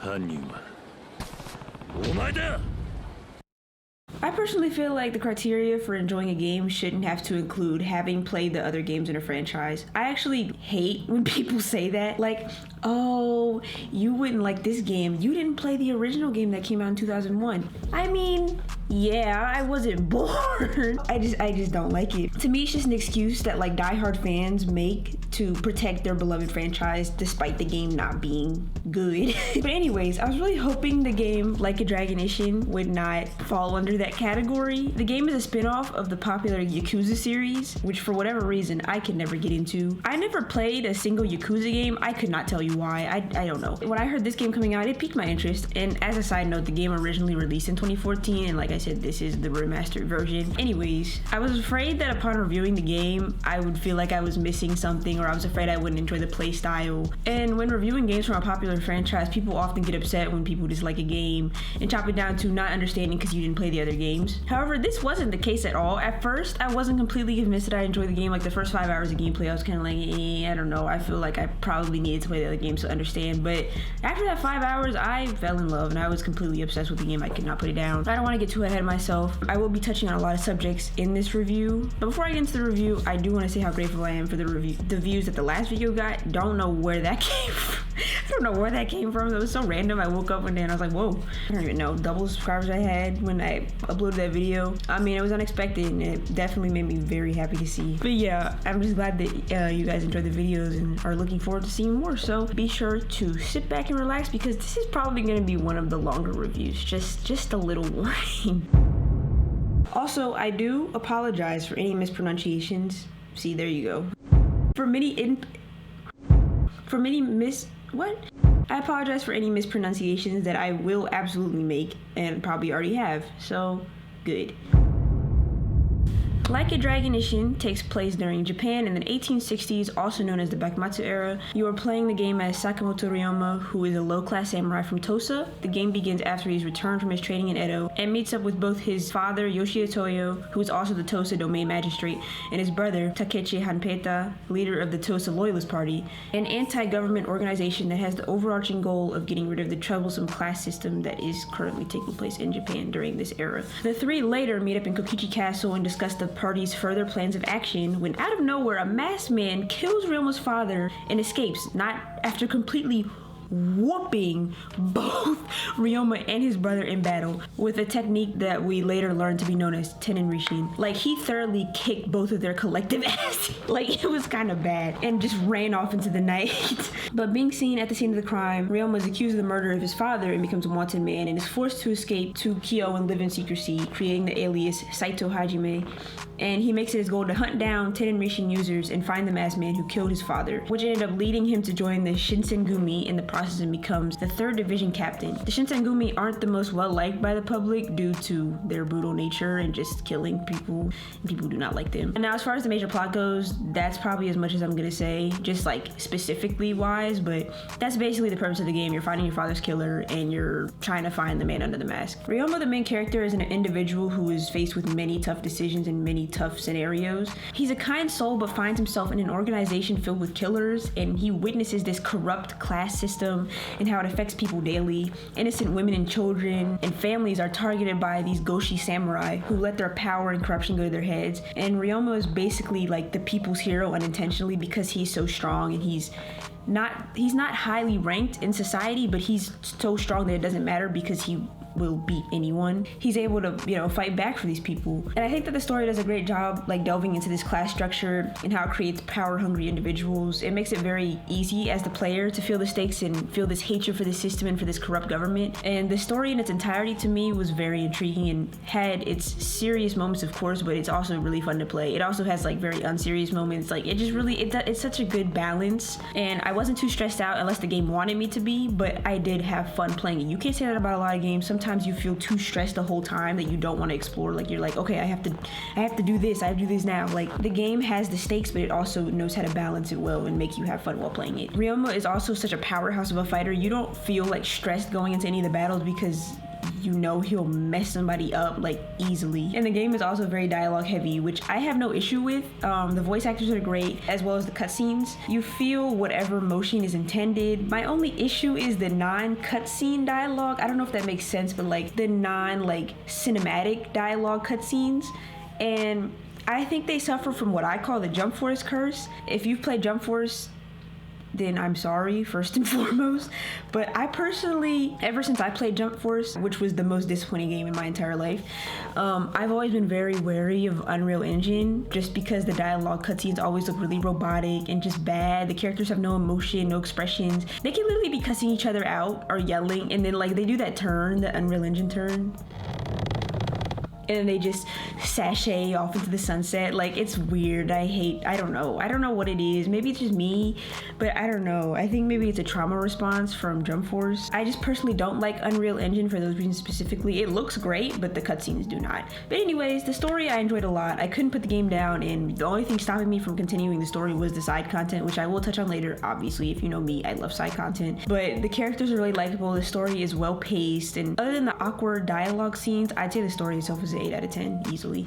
犯人はお前だ。 I personally feel like the criteria for enjoying a game shouldn't have to include having played the other games in a franchise. I actually hate when people say that, like, oh, you wouldn't like this game, you didn't play the original game that came out in 2001. I mean, yeah, I wasn't born. I just don't like it. To me, it's just an excuse that like diehard fans make to protect their beloved franchise despite the game not being good. But anyways, I was really hoping the game Like a Dragon Ishin would not fall under that category. The game is a spin-off of the popular Yakuza series, which for whatever reason I could never get into. I never played a single Yakuza game. I could not tell you why. I don't know. When I heard this game coming out, it piqued my interest. And as a side note, the game originally released in 2014, and like I said, this is the remastered version. Anyways, I was afraid that upon reviewing the game, I would feel like I was missing something, or I was afraid I wouldn't enjoy the play style. And when reviewing games from a popular franchise, people often get upset when people dislike a game and chop it down to not understanding because you didn't play the other games. However, this wasn't the case at all. At first, I wasn't completely convinced that I enjoyed the game. Like the first 5 hours of gameplay, I was kind of like, I don't know. I feel like I probably needed to play the other games to understand. But after that 5 hours, I fell in love and I was completely obsessed with the game. I could not put it down. I don't want to get too ahead of myself. I will be touching on a lot of subjects in this review. But before I get into the review, I do want to say how grateful I am for the views that the last video got. Don't know where that came from. I don't know where that came from. It was so random. I woke up one day and I was like, whoa. I don't even know double subscribers I had when I uploaded that video. I mean, it was unexpected and it definitely made me very happy to see. But yeah, I'm just glad that you guys enjoyed the videos and are looking forward to seeing more. So be sure to sit back and relax because this is probably going to be one of the longer reviews. Just a little warning. Also, I do apologize for any mispronunciations. See, there you go. I apologize for any mispronunciations that I will absolutely make and probably already have, so good. Like a Dragon Ishin takes place during Japan in the 1860s, also known as the Bakumatsu era. You are playing the game as Sakamoto Ryoma, who is a low-class samurai from Tosa. The game begins after he's returned from his training in Edo and meets up with both his father, Yoshida Toyo, who is also the Tosa domain magistrate, and his brother, Takechi Hanpeta, leader of the Tosa Loyalist Party, an anti-government organization that has the overarching goal of getting rid of the troublesome class system that is currently taking place in Japan during this era. The three later meet up in Kokichi Castle and discuss the party's further plans of action when out of nowhere a masked man kills Ryoma's father and escapes, not after completely whooping both Ryoma and his brother in battle with a technique that we later learned to be known as Rishin. Like, he thoroughly kicked both of their collective ass. Like, it was kind of bad and just ran off into the night. But being seen at the scene of the crime, Ryoma is accused of the murder of his father and becomes a wanted man and is forced to escape to Kyo and live in secrecy, creating the alias Saito Hajime. And he makes it his goal to hunt down Rishin users and find the masked man who killed his father, which ended up leading him to join the Shinsengumi in the process and becomes the 3rd Division captain. The Shinsengumi aren't the most well-liked by the public due to their brutal nature and just killing people, and people do not like them. And now as far as the major plot goes, that's probably as much as I'm gonna say, just like specifically wise, but that's basically the purpose of the game. You're finding your father's killer and you're trying to find the man under the mask. Ryoma, the main character, is an individual who is faced with many tough decisions and many tough scenarios. He's a kind soul but finds himself in an organization filled with killers, and he witnesses this corrupt class system and how it affects people daily. Innocent women and children and families are targeted by these Goshi samurai who let their power and corruption go to their heads. And Ryoma is basically like the people's hero unintentionally because he's so strong, and he's not highly ranked in society, but he's so strong that it doesn't matter because he will beat anyone. He's able to, fight back for these people. And I think that the story does a great job like delving into this class structure and how it creates power-hungry individuals. It makes it very easy as the player to feel the stakes and feel this hatred for the system and for this corrupt government. And the story in its entirety to me was very intriguing and had its serious moments, of course, but it's also really fun to play. It also has like very unserious moments. Like, it just really, it's such a good balance. And I wasn't too stressed out unless the game wanted me to be, but I did have fun playing it. You can't say that about a lot of games. Sometimes you feel too stressed the whole time that you don't want to explore. Like, you're like, okay, I have to do this. I have to do this now. Like, the game has the stakes, but it also knows how to balance it well and make you have fun while playing it. Ryoma is also such a powerhouse of a fighter. You don't feel like stressed going into any of the battles because you know he'll mess somebody up like easily. And the game is also very dialogue heavy, which I have no issue with. The voice actors are great, as well as the cutscenes. You feel whatever emotion is intended. My only issue is the non-cutscene dialogue. I don't know if that makes sense, but like the cinematic dialogue cutscenes. And I think they suffer from what I call the Jump Force curse. If you've played Jump Force, then I'm sorry, first and foremost. But I personally, ever since I played Jump Force, which was the most disappointing game in my entire life, I've always been very wary of Unreal Engine, just because the dialogue cutscenes always look really robotic and just bad. The characters have no emotion, no expressions. They can literally be cussing each other out or yelling, and then like they do that turn, the Unreal Engine turn, and then they just sashay off into the sunset. Like, it's weird. I don't know what it is. Maybe it's just me, but I don't know. I think maybe it's a trauma response from Jump Force. I just personally don't like Unreal Engine for those reasons specifically. It looks great, but the cutscenes do not. But anyways, the story I enjoyed a lot. I couldn't put the game down, and the only thing stopping me from continuing the story was the side content, which I will touch on later. Obviously, if you know me, I love side content. But the characters are really likable. The story is well paced, and other than the awkward dialogue scenes, I'd say the story itself is 8 out of 10 easily.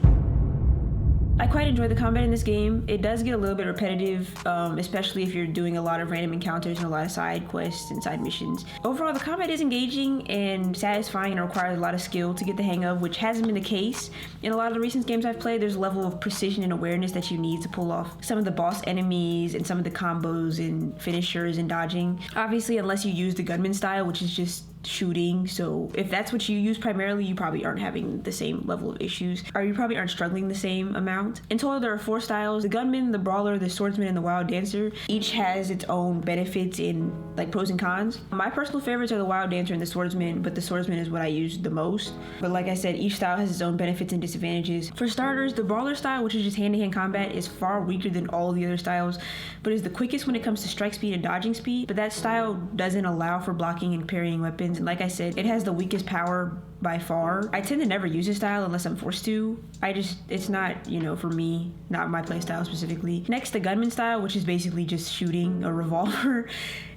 I quite enjoy the combat in this game. It does get a little bit repetitive, especially if you're doing a lot of random encounters and a lot of side quests and side missions. Overall, the combat is engaging and satisfying and requires a lot of skill to get the hang of, which hasn't been the case. In a lot of the recent games I've played, there's a level of precision and awareness that you need to pull off some of the boss enemies and some of the combos and finishers and dodging. Obviously, unless you use the gunman style, which is just shooting. So if that's what you use primarily, you probably aren't having the same level of issues, or you probably aren't struggling the same amount. In total, there are 4 styles: the gunman, the brawler, the swordsman, and the wild dancer. Each has its own benefits in like pros and cons. My personal favorites are the wild dancer and the swordsman, but the swordsman is what I use the most. But like I said, each style has its own benefits and disadvantages. For starters, the brawler style, which is just hand-to-hand combat, is far weaker than all of the other styles, but is the quickest when it comes to strike speed and dodging speed. But that style doesn't allow for blocking and parrying weapons. And like I said, it has the weakest power by far. I tend to never use this style unless I'm forced to. It's not, for me, not my play style specifically. Next, the gunman style, which is basically just shooting a revolver,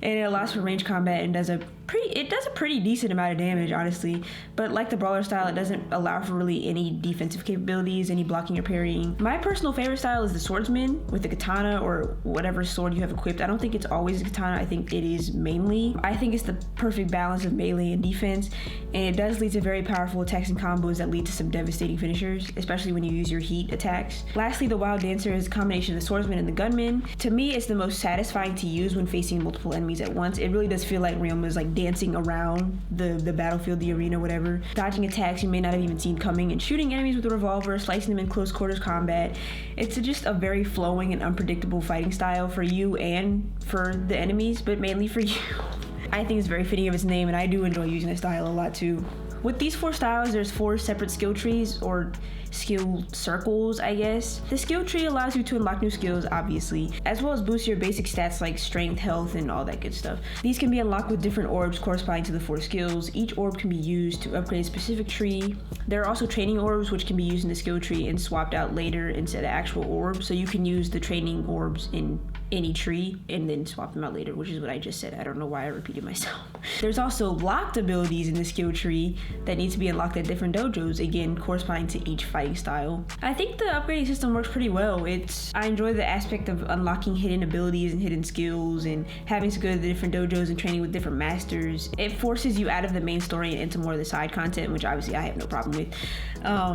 and it allows for range combat and does a pretty decent amount of damage, honestly. But like the brawler style, it doesn't allow for really any defensive capabilities, any blocking or parrying. My personal favorite style is the swordsman with the katana or whatever sword you have equipped. I don't think it's always a katana. I think it is mainly. I think it's the perfect balance of melee and defense, and it does lead to very powerful attacks and combos that lead to some devastating finishers, especially when you use your heat attacks. Lastly, the wild dancer is a combination of the swordsman and the gunman. To me, it's the most satisfying to use when facing multiple enemies at once. It really does feel like Ryoma is like dancing around the battlefield, the arena, whatever, dodging attacks you may not have even seen coming, and shooting enemies with a revolver, slicing them in close quarters combat. It's just a very flowing and unpredictable fighting style for you and for the enemies, but mainly for you. I think it's very fitting of its name, and I do enjoy using this style a lot too. With these 4 styles, there's 4 separate skill trees, or skill circles, I guess. The skill tree allows you to unlock new skills, obviously, as well as boost your basic stats like strength, health, and all that good stuff. These can be unlocked with different orbs corresponding to the 4 skills. Each orb can be used to upgrade a specific tree. There are also training orbs, which can be used in the skill tree and swapped out later instead of actual orbs. So you can use the training orbs in any tree and then swap them out later, which is what I just said. I don't know why I repeated myself. There's also locked abilities in the skill tree that need to be unlocked at different dojos, again corresponding to each fighting style. I think the upgrading system works pretty well. I enjoy the aspect of unlocking hidden abilities and hidden skills and having to go to the different dojos and training with different masters. It forces you out of the main story and into more of the side content, which obviously I have no problem with.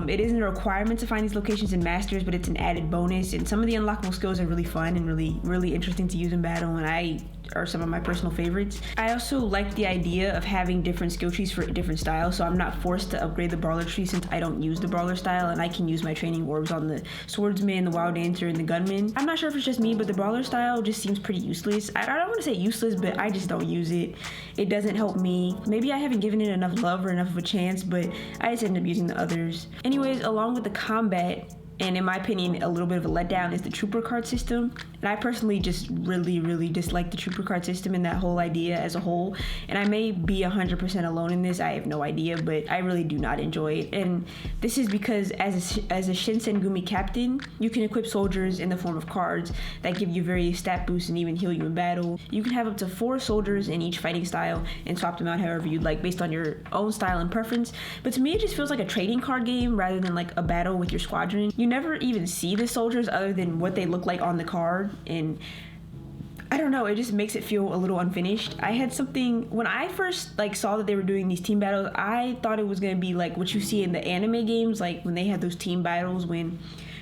It isn't a requirement to find these locations and masters, but it's an added bonus, and some of the unlockable skills are really fun and really interesting to use in battle, and are some of my personal favorites. I also like the idea of having different skill trees for different styles, so I'm not forced to upgrade the brawler tree since I don't use the brawler style, and I can use my training orbs on the swordsman, the wild dancer, and the gunman. I'm not sure if it's just me, but the brawler style just seems pretty useless. I don't want to say useless, but I just don't use it. It doesn't help me. Maybe I haven't given it enough love or enough of a chance, but I just end up using the others. Anyways, along with the combat and in my opinion, a little bit of a letdown is the trooper card system. And I personally just really dislike the trooper card system and that whole idea as a whole. And I may be 100% alone in this, I have no idea, but I really do not enjoy it. And this is because as a Shinsengumi captain, you can equip soldiers in the form of cards that give you various stat boosts and even heal you in battle. You can have up to 4 soldiers in each fighting style and swap them out however you'd like based on your own style and preference. But to me, it just feels like a trading card game rather than like a battle with your squadron. You never even see the soldiers other than what they look like on the card, and I don't know, it just makes it feel a little unfinished. I had something, when I first like saw that they were doing these team battles, I thought it was gonna be like what you see in the anime games, like when they had those team battles when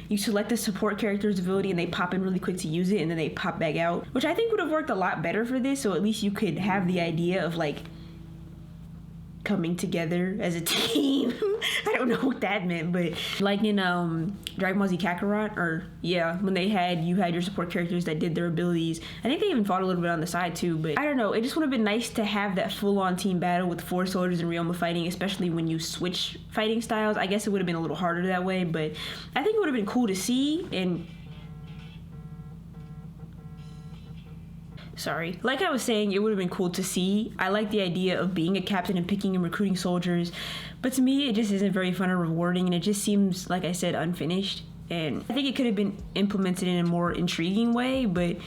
you select the support character's ability and they pop in really quick to use it and then they pop back out, which I think would have worked a lot better for this, so at least you could have the idea of like coming together as a team. I don't know what that meant, but like in Dragon Ball Z Kakarot, or yeah, when you had your support characters that did their abilities. I think they even fought a little bit on the side too, but I don't know, it just would have been nice to have that full-on team battle with 4 soldiers and Ryoma fighting, especially when you switch fighting styles. I guess it would have been a little harder that way, but I think it would have been cool to see. And sorry. Like I was saying, it would have been cool to see. I like the idea of being a captain and picking and recruiting soldiers, but to me, it just isn't very fun or rewarding, and it just seems, like I said, unfinished. And I think it could have been implemented in a more intriguing way, but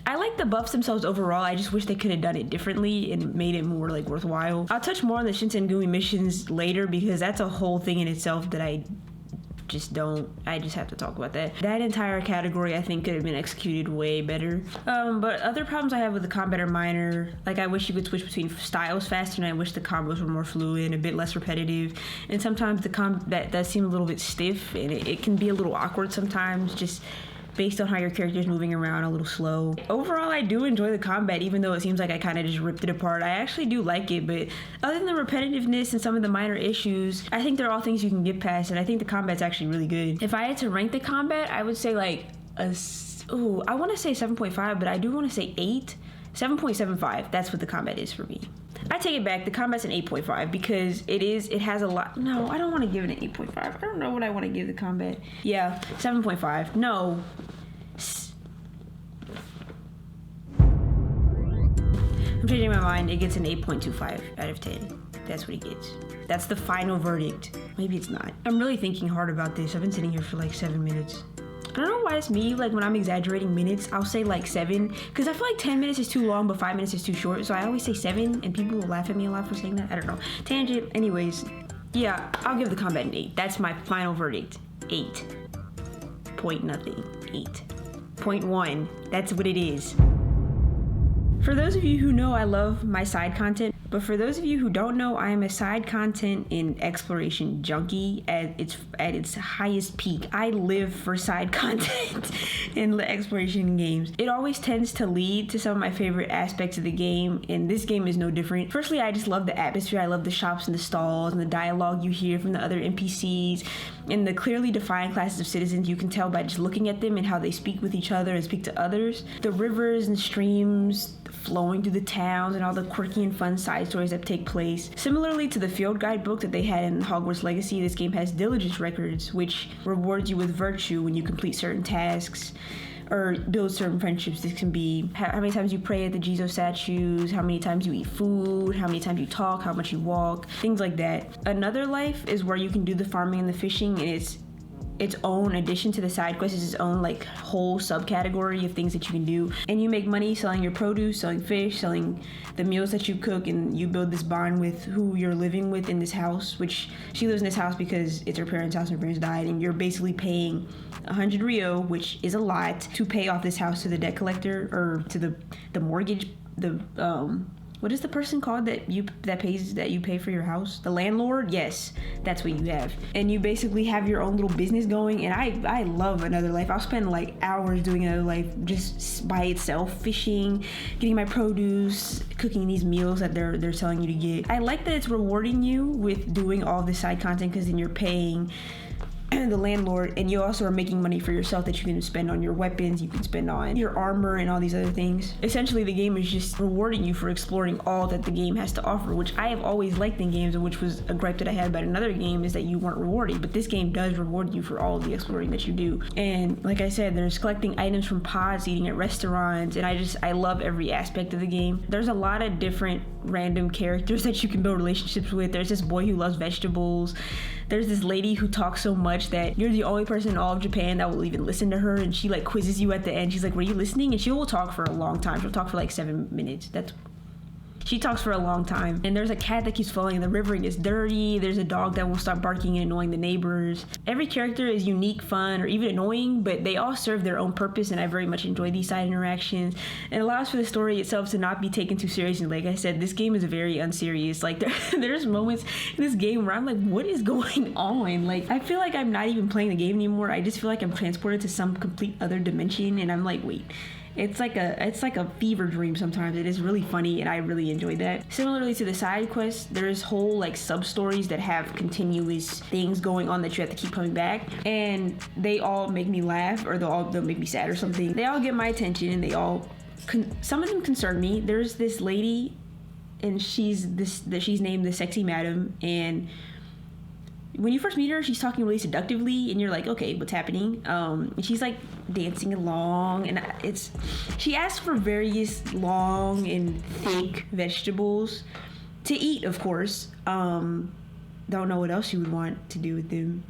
I like the buffs themselves overall. I just wish they could have done it differently and made it more like worthwhile. I'll touch more on the Shinsengumi missions later because that's a whole thing in itself that I just have to talk about that. That entire category I think could have been executed way better. But other problems I have with the combat are minor. Like, I wish you could switch between styles faster, and I wish the combos were more fluid and a bit less repetitive. And sometimes the combat does seem a little bit stiff, and it can be a little awkward sometimes, just based on how your character is moving around, a little slow. Overall, I do enjoy the combat, even though it seems like I kind of just ripped it apart. I actually do like it, but other than the repetitiveness and some of the minor issues, I think they're all things you can get past, and I think the combat's actually really good. If I had to rank the combat, I would say like I want to say 7.5, but I do want to say 8. 7.75, that's what the combat is for me. I take it back, the combat's an 8.5 because it has a lot. No, I don't want to give it an 8.5. I don't know what I want to give the combat. Yeah, 7.5. No. I'm changing my mind. It gets an 8.25 out of 10. That's what it gets. That's the final verdict. Maybe it's not. I'm really thinking hard about this. I've been sitting here for like 7 minutes. I don't know why it's me, like when I'm exaggerating minutes, I'll say like 7, because I feel like 10 minutes is too long, but 5 minutes is too short, so I always say 7, and people will laugh at me a lot for saying that. I don't know. Tangent. Anyways, yeah, I'll give the combat an 8. That's my final verdict. 8. Point nothing. 8.1. That's what it is. For those of you who know, I love my side content, but for those of you who don't know, I am a side content and exploration junkie at its highest peak. I live for side content in the exploration games. It always tends to lead to some of my favorite aspects of the game, and this game is no different. Firstly, I just love the atmosphere. I love the shops and the stalls and the dialogue you hear from the other NPCs and the clearly defined classes of citizens you can tell by just looking at them and how they speak with each other and speak to others. The rivers and streams flowing through the towns and all the quirky and fun side stories that take place. Similarly to the field guide book that they had in Hogwarts Legacy, this game has diligence records, which rewards you with virtue when you complete certain tasks or build certain friendships. This can be how many times you pray at the Jizo statues, how many times you eat food, how many times you talk, how much you walk, things like that. Another life is where you can do the farming and the fishing, and it's its own addition to the side quest. Is its own like whole subcategory of things that you can do, and you make money selling your produce, selling fish, selling the meals that you cook, and you build this bond with who you're living with in this house, which she lives in this house because it's her parents' house and her parents died, and you're basically paying 100 Rio, which is a lot, to pay off this house to the debt collector, or to the mortgage, what is the person called that you pay for your house? The landlord? Yes, that's what you have. And you basically have your own little business going, and I love Another Life. I'll spend like hours doing Another Life just by itself, fishing, getting my produce, cooking these meals that they're telling you to get. I like that it's rewarding you with doing all this side content, because then you're paying the landlord, and you also are making money for yourself that you can spend on your weapons, you can spend on your armor and all these other things. Essentially, the game is just rewarding you for exploring all that the game has to offer, which I have always liked in games, and which was a gripe that I had about another game, is that you weren't rewarded. But this game does reward you for all of the exploring that you do. And like I said, there's collecting items from pods, eating at restaurants, and I love every aspect of the game. There's a lot of different random characters that you can build relationships with. There's this boy who loves vegetables. There's this lady who talks so much that you're the only person in all of Japan that will even listen to her, and she like quizzes you at the end. She's like, were you listening? And she will talk for a long time. She'll talk for like 7 minutes. She talks for a long time. And there's a cat that keeps falling in the river and gets dirty. There's a dog that won't stop barking and annoying the neighbors. Every character is unique, fun, or even annoying, but they all serve their own purpose, and I very much enjoy these side interactions. It allows for the story itself to not be taken too seriously. Like I said, this game is very unserious. Like there's moments in this game where I'm like, what is going on? Like, I feel like I'm not even playing the game anymore. I just feel like I'm transported to some complete other dimension, and I'm like, wait. It's like a fever dream sometimes. It is really funny, and I really enjoyed that. Similarly to the side quests, there's whole like sub stories that have continuous things going on that you have to keep coming back, and they all make me laugh, or they'll make me sad or something. They all get my attention, and they all some of them concern me. There's this lady, and she's named the Sexy Madam, and when you first meet her, she's talking really seductively, and you're like, okay, what's happening? And she's like dancing along, and she asks for various long and thick vegetables to eat, of course. Don't know what else you would want to do with them.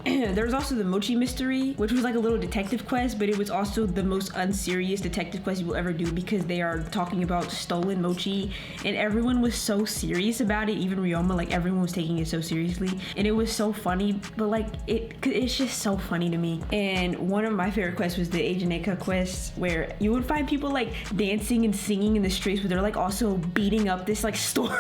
There was also the Mochi Mystery, which was like a little detective quest, but it was also the most unserious detective quest you will ever do, because they are talking about stolen mochi, and everyone was so serious about it. Even Ryoma, like everyone was taking it so seriously, and it was so funny. But like it's just so funny to me. And one of my favorite quests was the Ajaneka quest, where you would find people like dancing and singing in the streets, but they're like also beating up this like store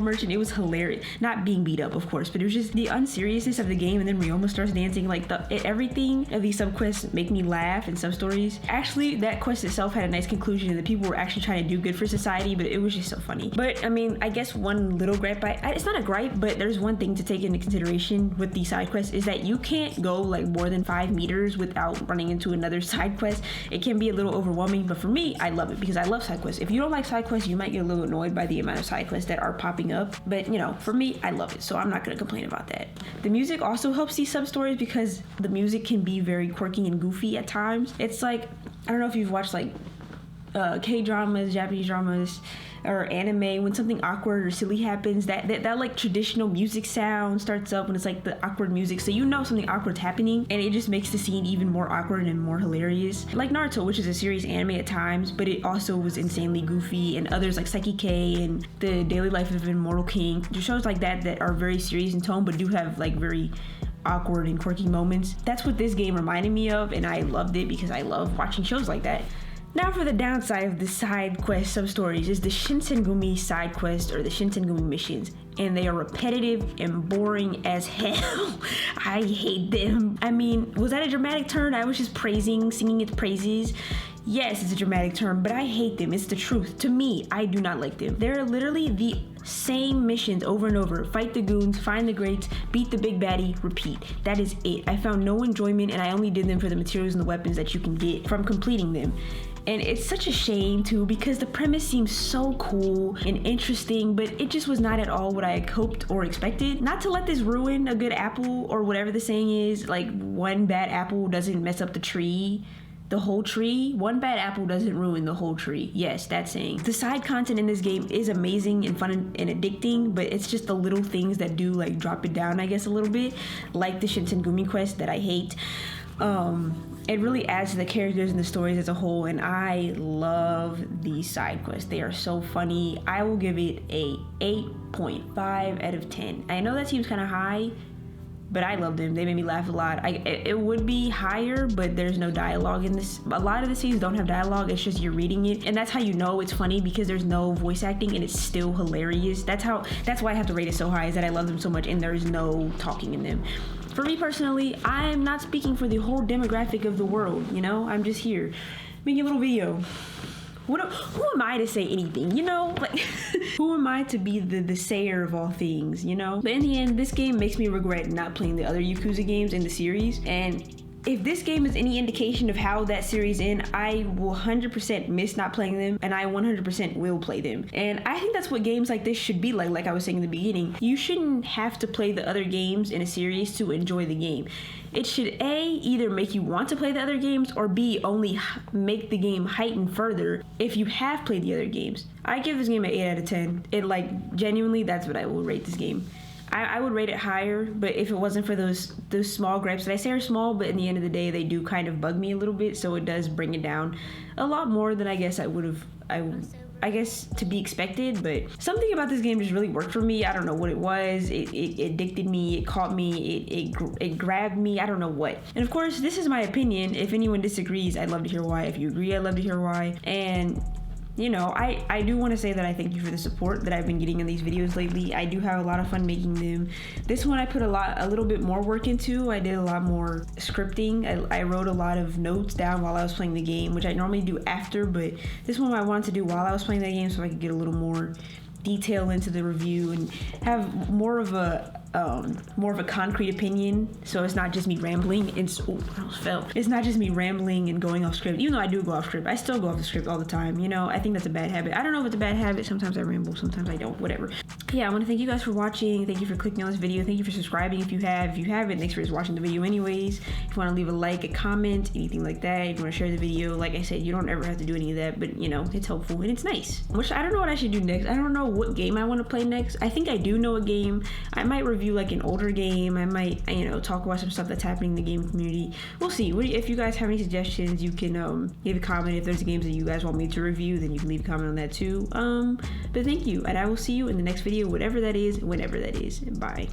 merchant. It was hilarious. Not being beat up, of course, but it was just the unseriousness of the game. And then Ryoma starts dancing. Like everything of these sub quests make me laugh, and sub stories. Actually, that quest itself had a nice conclusion, and the people were actually trying to do good for society, but it was just so funny. But I mean, I guess one little gripe, it's not a gripe, but there's one thing to take into consideration with these side quests, is that you can't go like more than 5 meters without running into another side quest. It can be a little overwhelming, but for me, I love it because I love side quests. If you don't like side quests, you might get a little annoyed by the amount of side quests that are popping up, but you know, for me, I love it, so I'm not gonna complain about that. The music also helps these sub stories, because the music can be very quirky and goofy at times. It's like, I don't know if you've watched like K-dramas, Japanese dramas, or anime. When something awkward or silly happens, that like traditional music sound starts up when it's like the awkward music, so you know something awkward's happening, and it just makes the scene even more awkward and more hilarious. Like Naruto, which is a serious anime at times, but it also was insanely goofy, and others like Psyche K and The Daily Life of Immortal King, just shows like that are very serious in tone, but do have like very awkward and quirky moments. That's what this game reminded me of, and I loved it because I love watching shows like that. Now for the downside of the side quest sub-stories is the Shinsengumi side quest, or the Shinsengumi missions, and they are repetitive and boring as hell. I hate them. I mean, was that a dramatic turn? I was just singing its praises. Yes, it's a dramatic term, but I hate them. It's the truth. To me, I do not like them. They're literally the same missions over and over. Fight the goons, find the greats, beat the big baddie, repeat. That is it. I found no enjoyment, and I only did them for the materials and the weapons that you can get from completing them. And it's such a shame too, because the premise seems so cool and interesting, but it just was not at all what I had hoped or expected. Not to let this ruin a good apple, or whatever the saying is, like one bad apple doesn't mess up the whole tree. One bad apple doesn't ruin the whole tree. Yes, that saying. The side content in this game is amazing and fun and addicting, but it's just the little things that do like drop it down, I guess, a little bit, like the Shinsengumi quest that I hate. It really adds to the characters and the stories as a whole, and I love these side quests. They are so funny. I will give it a 8.5 out of 10. I know that seems kind of high, but I loved them. They made me laugh a lot. It would be higher, but there's no dialogue in this. A lot of the scenes don't have dialogue. It's just you're reading it, and that's how you know it's funny, because there's no voice acting and it's still hilarious. That's why I have to rate it so high, is that I love them so much and there's no talking in them. For me personally, I'm not speaking for the whole demographic of the world, you know? I'm just here making a little video who am I to say anything, you know? Like, who am I to be the sayer of all things, you know? But in the end, this game makes me regret not playing the other Yakuza games in the series, and if this game is any indication of how that series ends, I will 100% miss not playing them, and I 100% will play them. And I think that's what games like this should be like I was saying in the beginning. You shouldn't have to play the other games in a series to enjoy the game. It should A, either make you want to play the other games, or B, only make the game heighten further if you have played the other games. I give this game an 8 out of 10. It, like, genuinely, that's what I will rate this game. I would rate it higher, but if it wasn't for those small gripes that I say are small, but in the end of the day, they do kind of bug me a little bit, so it does bring it down a lot more than I guess I would have, I guess, to be expected. But something about this game just really worked for me. I don't know what it was. It addicted me. It caught me. It grabbed me. I don't know what. And of course, this is my opinion. If anyone disagrees, I'd love to hear why. If you agree, I'd love to hear why. And you know, I do want to say that I thank you for the support that I've been getting in these videos lately. I do have a lot of fun making them. This one I put a little bit more work into. I did a lot more scripting. I wrote a lot of notes down while I was playing the game, which I normally do after, but this one I wanted to do while I was playing that game so I could get a little more detail into the review and have more of a concrete opinion, so it's not just me rambling. It's not just me rambling and going off script. Even though I do go off script, I still go off the script all the time. You know, I think that's a bad habit. I don't know if it's a bad habit. Sometimes I ramble, sometimes I don't. Whatever. Yeah, I want to thank you guys for watching. Thank you for clicking on this video. Thank you for subscribing if you have. If you haven't, thanks for just watching the video anyways. If you want to leave a like, a comment, anything like that, if you want to share the video, like I said, you don't ever have to do any of that, but you know, it's helpful and it's nice. Which I don't know what I should do next. I don't know what game I want to play next. I think I do know a game. I might review like an older game. I might, you know, talk about some stuff that's happening in the gaming community. We'll see. If you guys have any suggestions, you can leave a comment. If there's games that you guys want me to review, then you can leave a comment on that too. But thank you, and I will see you in the next video, whatever that is, whenever that is. Bye.